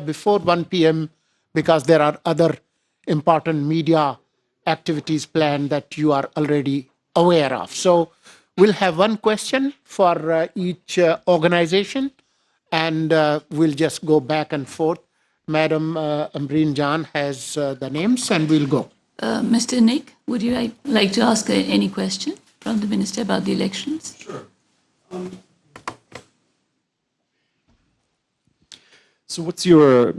up before 1 p.m. because there are other important media activities planned that you are already aware of. So we'll have one question for each organization, and we'll just go back and forth. Madam Ambreen Jan has the names, and we'll go. Mr. Nick, would you like to ask any question from the Minister about the elections? Sure. So what's your,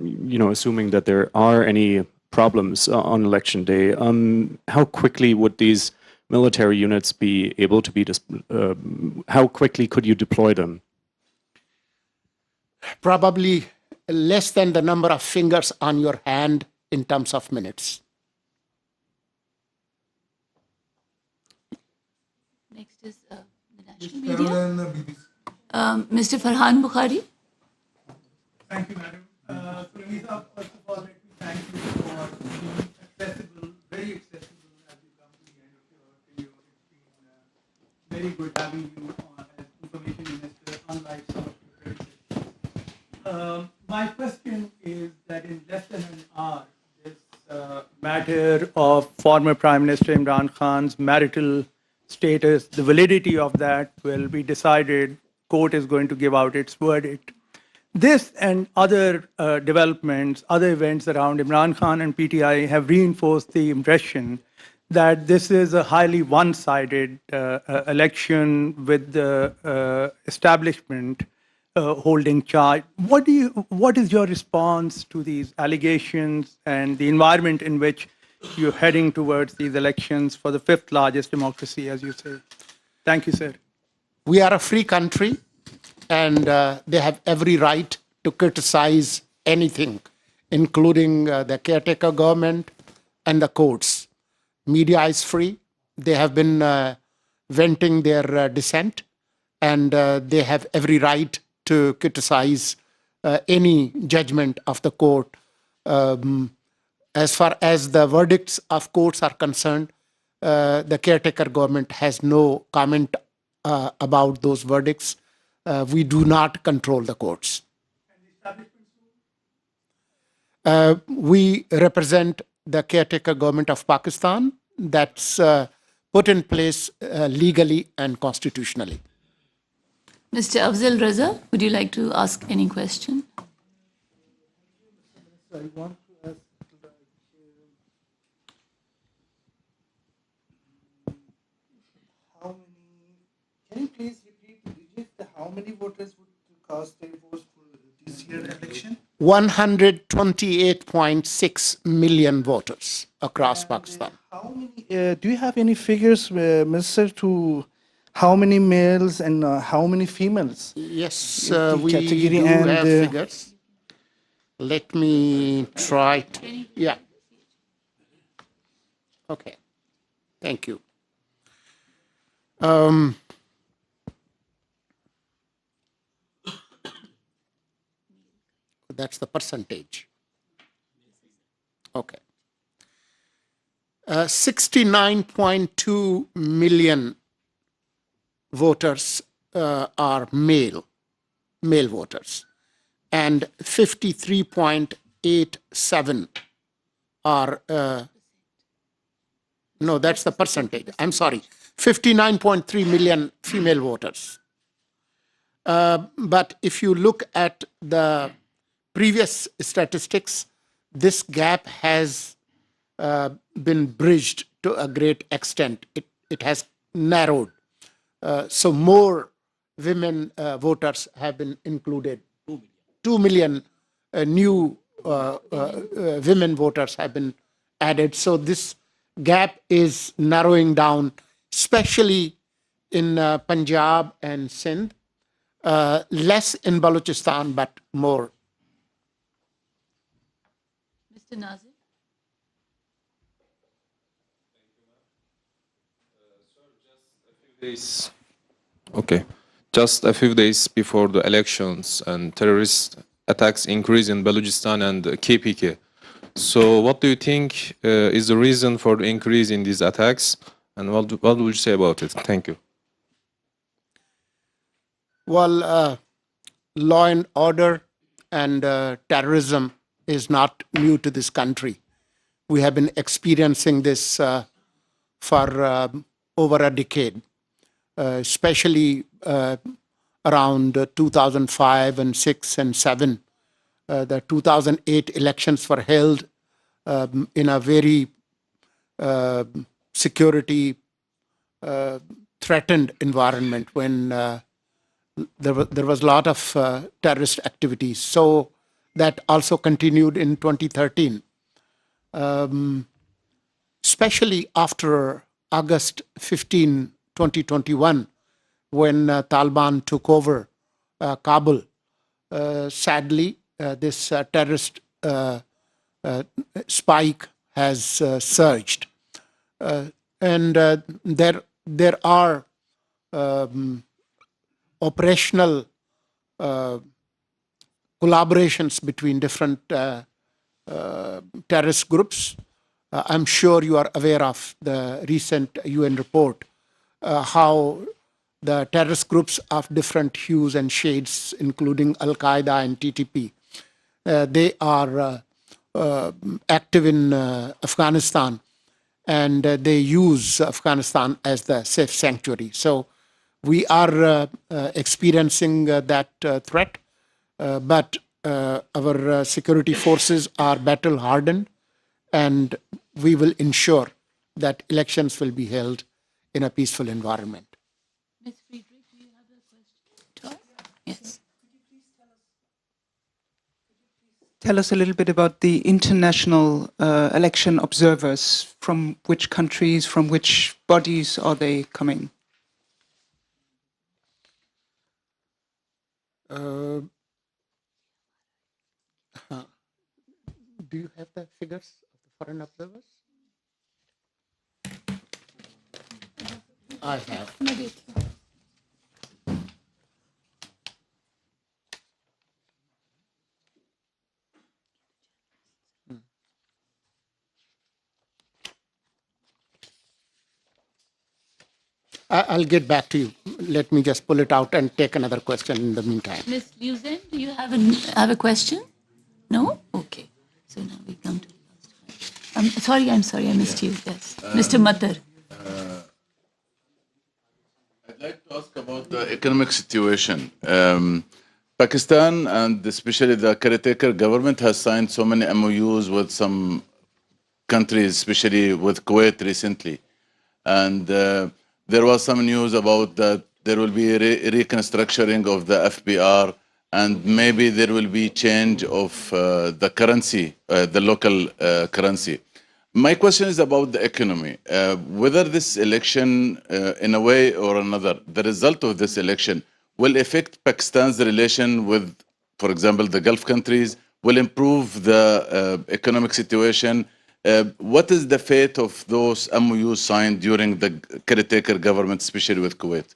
assuming that there are any problems on election day, how quickly would these military units be able to be, how quickly could you deploy them? Probably less than the number of fingers on your hand in terms of minutes. Next is the national media. Mr. Farhan Bukhari. Thank you, Madam. Sulangi, first of all, let me thank you for being accessible, very accessible as you come to the end of your tenure. It's been very good having you as Information Minister, unlike some of your predecessors. My question is that in less than an hour, this matter of former Prime Minister Imran Khan's marital status, the validity of that will be decided. Court is going to give out its verdict. This and other developments, other events around Imran Khan and PTI have reinforced the impression that this is a highly one-sided election with the establishment holding charge. What is your response to these allegations and the environment in which you're heading towards these elections for the fifth largest democracy, as you say? Thank you, sir. We are a free country, and they have every right to criticize anything, including the caretaker government and the courts. Media is free. They have been venting their dissent, and they have every right to criticize any judgment of the court. As far as the verdicts of courts are concerned, the caretaker government has no comment about those verdicts. We do not control the courts. We represent the caretaker government of Pakistan that's put in place legally and constitutionally. Mr. Afzal Raza, would you like to ask any question? I want to ask, how many, can you please repeat the digits, how many voters would cast their votes for this year's election? 128.6 million voters across Pakistan. How many, do you have any figures, Minister, to how many males and how many females? Yes, The we category do and, have figures. Let me try to, yeah. Okay, thank you. That's the percentage. Okay. 69.2 million voters are male voters, and 53.87 are, no, that's the percentage. I'm sorry, 59.3 million female voters. But if you look at the previous statistics, this gap has been bridged to a great extent. It has narrowed. So more women voters have been included. 2 million new women voters have been added. So this gap is narrowing down, especially in Punjab and Sindh. Less in Balochistan, but more. Mr. Niazi. Okay. Just a few days before the elections and terrorist attacks increase in Balochistan and KPK. So what do you think is the reason for the increase in these attacks? And what would you say about it? Thank you. Well, law and order and terrorism is not new to this country. We have been experiencing this for over a decade, especially around 2005 and 6 and 7. The 2008 elections were held in a very security threatened environment when there was a lot of terrorist activities. So that also continued in 2013. Especially after August 15, 2021, when Taliban took over Kabul. Sadly, this terrorist spike has surged. And there are operational collaborations between different terrorist groups. I'm sure you are aware of the recent UN report, how the terrorist groups of different hues and shades, including Al-Qaeda and TTP, they are active in Afghanistan, and they use Afghanistan as the safe sanctuary. So we are experiencing that threat, but our security forces are battle hardened, and we will ensure that elections will be held in a peaceful environment. Ms. Friedrich, do you have a question to ask? Yes. Tell us a little bit about the international election observers. From which countries, from which bodies are they coming? Do you have the figures of the foreign observers? I have. I'll get back to you. Let me just pull it out and take another question in the meantime. Ms. Liuzen, do you have a question? No? Okay. So now we come to the last question. I'm sorry, I missed you. Yes. Mr. Matar. I'd like to ask about the economic situation. Pakistan and especially the caretaker government has signed so many MOUs with some countries, especially with Kuwait recently. And there was some news about that there will be reconstructuring of the FBR, and maybe there will be change of the currency, the local currency. My question is about the economy. Whether this election, in a way or another, the result of this election will affect Pakistan's relation with, for example, the Gulf countries, will improve the economic situation. What is the fate of those MOUs signed during the caretaker government, especially with Kuwait?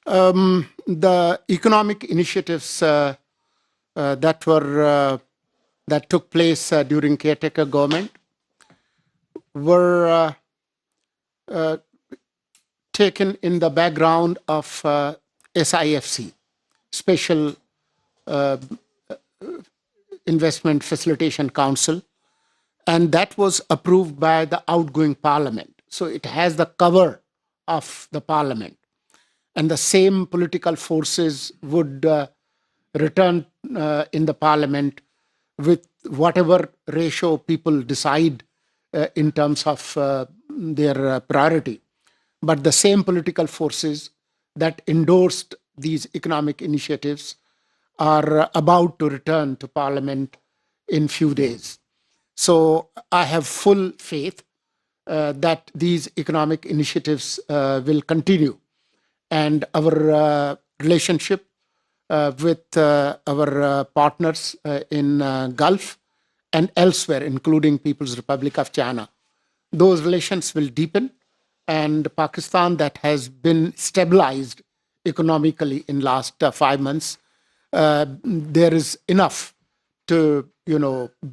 The economic initiatives that took place during caretaker government were taken in the background of SIFC, Special Investment Facilitation Council, and that was approved by the outgoing parliament. So it has the cover of the parliament, and the same political forces would return in the parliament with whatever ratio people decide in terms of their priority. But the same political forces that endorsed these economic initiatives are about to return to parliament in few days. So I have full faith that these economic initiatives will continue, and our relationship with our partners in Gulf and elsewhere, including People's Republic of China, those relations will deepen, and Pakistan, that has been stabilized economically in last 5 months, there is enough to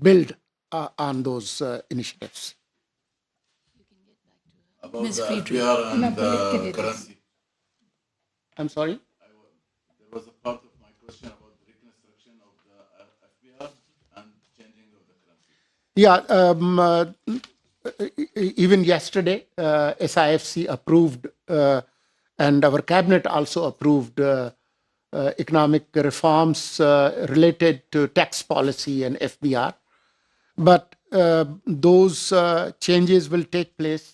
build on those initiatives. About Ms. the Friedrich. FBR and the currency. I'm sorry? There was a part of my question about the reconstruction of the Yeah, even yesterday, SIFC approved, and our cabinet also approved economic reforms related to tax policy and FBR. But those changes will take place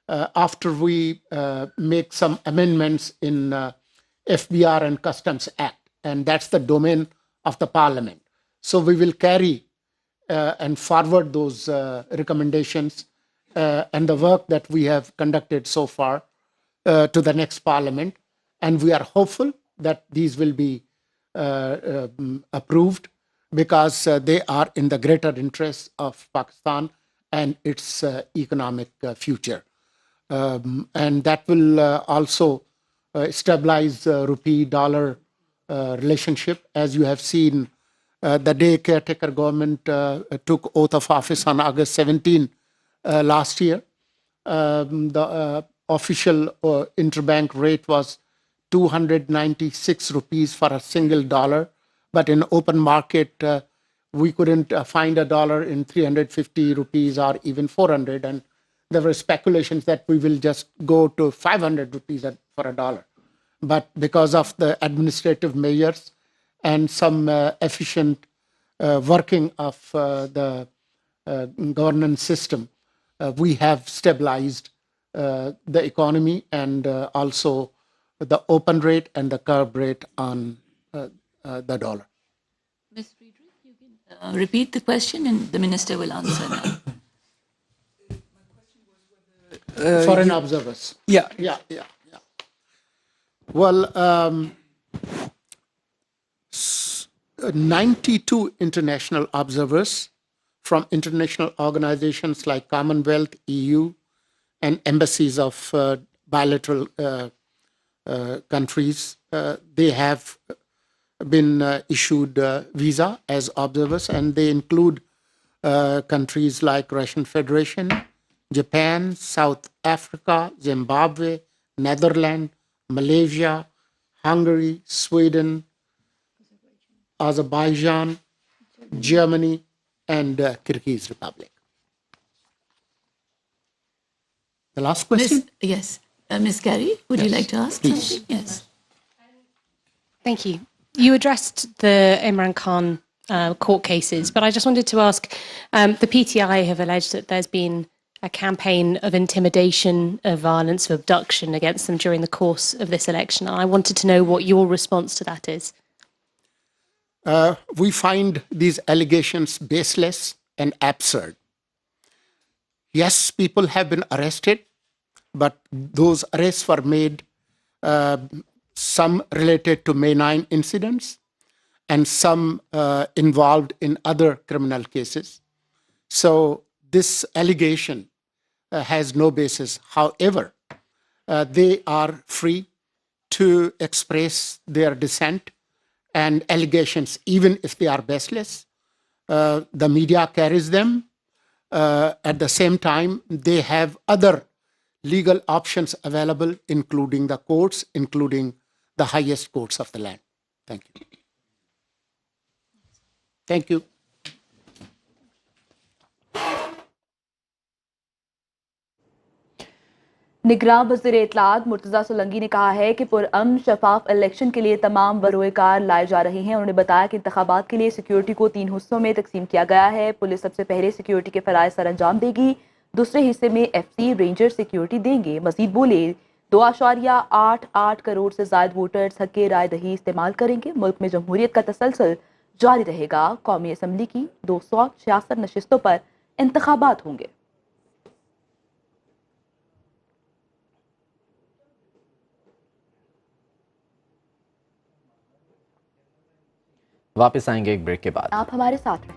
after we make some amendments in FBR and Customs Act, and that's the domain of the Parliament. So we will carry and forward those recommendations and the work that we have conducted so far to the next Parliament, and we are hopeful that these will be approved because they are in the greater interest of Pakistan and its economic future. And that will also stabilize rupee-dollar relationship. As you have seen, the day caretaker government took oath of office on August 17 last year, the official interbank rate was 296 rupees for a single dollar. But in open market, we couldn't find a dollar in 350 rupees or even 400. And there were speculations that we will just go to 500 rupees for a dollar. But because of the administrative measures and some efficient working of the governance system, we have stabilized the economy and also the open rate and the curb rate on the dollar. Ms. Friedrich, you can repeat the question and the minister will answer now. Foreign observers. Yeah. Yeah. Well, 92 international observers from international organizations like Commonwealth, EU, and embassies of bilateral countries, they have been issued visa as observers, and they include countries like Russian Federation, Japan, South Africa, Zimbabwe, Netherlands, Malaysia, Hungary, Sweden, Azerbaijan, Germany, and Kyrgyz Republic. The last question? Yes. Ms. Gary, would you like to ask something? Yes. Thank you. You addressed the Imran Khan court cases, but I just wanted to ask, the PTI have alleged that there's been a campaign of intimidation, of violence, of abduction against them during the course of this election. I wanted to know what your response to that is. We find these allegations baseless and absurd. Yes, people have been arrested, but those arrests were made, some related to May 9 incidents and some involved in other criminal cases. So this allegation has no basis. However, they are free to express their dissent and allegations, even if they are baseless. The media carries them. At the same time, they have other legal options available, including the courts, including the highest courts of the land. Thank you. Thank you. निगरान वज़ीर इत्तलात मुर्तज़ा सुलंगी ने कहा है कि पुरअमन शफाफ election के लिए तमाम बरोएकार लाए जा रहे हैं। उन्होंने बताया कि इंतखाबात के लिए सिक्योरिटी को 3 हिस्सों में तकसीम किया गया है। पुलिस सबसे पहले सिक्योरिटी के फ़राइज़ सर अंजाम देगी, दूसरे हिस्से में FC रेंजर सिक्योरिटी देंगे। मज़ीद बोले 2.88 करोड़ से ज़ायद वोटर्स हक़ राय दही इस्तेमाल करेंगे। मुल्क में जमहूरियत का तसलसल जारी रहेगा। कौमी असम्बली की 266 नशिस्तों पर इंतखाबात होंगे। वापस आएंगे एक ब्रेक के बाद। आप हमारे साथ रहें।